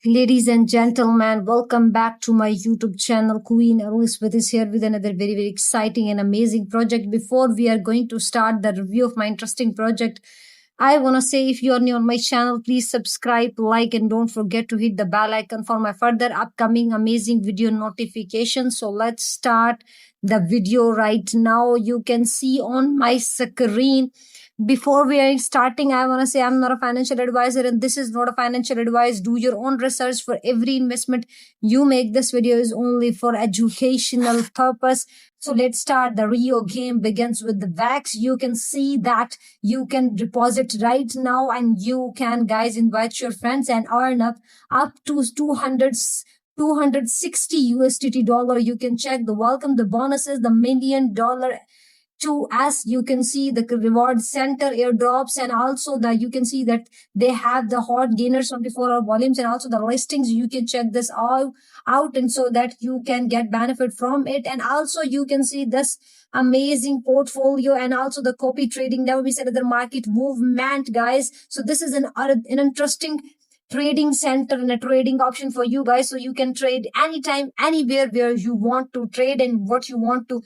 Ladies and gentlemen, welcome back to my YouTube channel. Queen Elizabeth is here with another very exciting and amazing project. Before we are going to start the review of my interesting project, I want to say if you are new on my channel, please subscribe, like, and don't forget to hit the bell icon for my further upcoming amazing video notifications. So let's start the video right now. You can see on my screen. Before we are starting, I want to say I'm not a financial advisor and this is not a financial advice. Do your own research for every investment you make. This video is only for educational purpose. So let's start. The Rio game begins with the VAX. You can see that you can deposit right now and you can, guys, invite your friends and earn up to 260 USDT dollar. You can check the welcome, the bonuses, the $1 million to, as you can see, the reward center airdrops, and also the you can see that they have the hot gainers 24-hour volumes and also the listings. You can check this out and so that you can get benefit from it. And also you can see this amazing portfolio and also the copy trading. Never miss another market movement, guys. So this is an interesting trading center and a trading option for you guys, so you can trade anytime, anywhere where you want to trade and what you want to.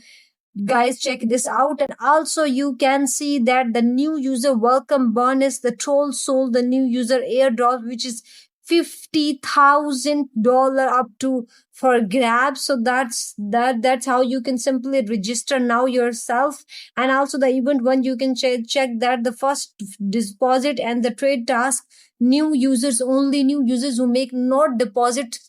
Guys, check this out. And also you can see that the new user welcome bonus, the troll sold the new user airdrop, which is $50,000 up to for grabs. So that's how you can simply register now yourself. And also the event one, you can check that the first deposit and the trade task, new users only, new users who make not deposit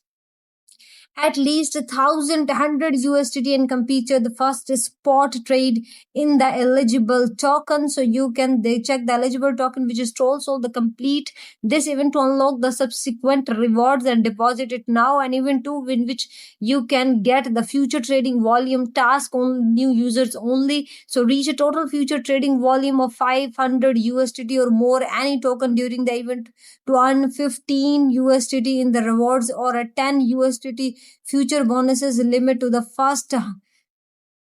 at least 1,100 USDT and complete the first spot trade in the eligible token. So you can check the eligible token, which is troll sold the complete this event to unlock the subsequent rewards and deposit it now. And event 2, in which you can get the future trading volume task on new users only. So reach a total future trading volume of 500 USDT or more any token during the event to earn 15 USDT in the rewards or a 10 USDT future bonuses limit to the first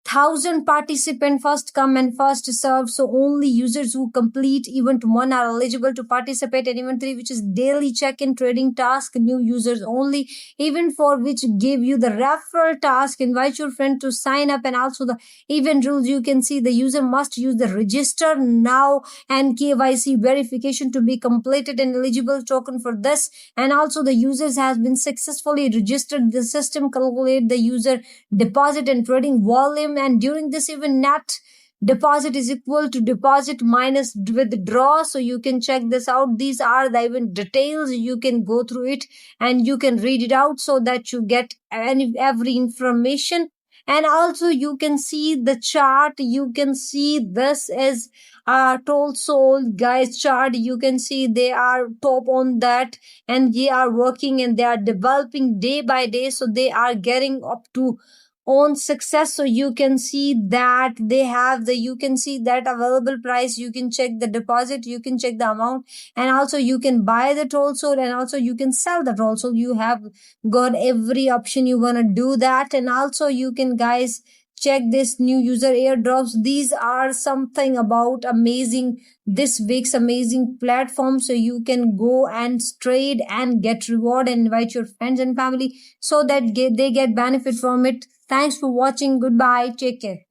1,000 participant, first come and first serve. So only users who complete event 1 are eligible to participate in event 3, which is daily check-in trading task, new users only. Event 4, which give you the referral task, invite your friend to sign up. And also the event rules, you can see the user must use the register now and KYC verification to be completed and eligible token for this. And also the users has been successfully registered. The system calculate the user deposit and trading volume, and during this event net deposit is equal to deposit minus withdraw. So you can check this out. These are the event details. You can go through it and you can read it out so that you get every information. And also you can see the chart. You can see this is troll sold, guys, chart. You can see they are top on that and they are working and they are developing day by day. So they are getting up to on success. So you can see that they have the, you can see that available price, you can check the deposit, you can check the amount, and also you can buy the troll sold and also you can sell the troll sold. You have got every option you want to do that. And also you can, guys, check this new user airdrops. These are something about amazing this week's amazing platform. So you can go and trade and get reward and invite your friends and family so that they get benefit from it. Thanks for watching. Goodbye. Take care.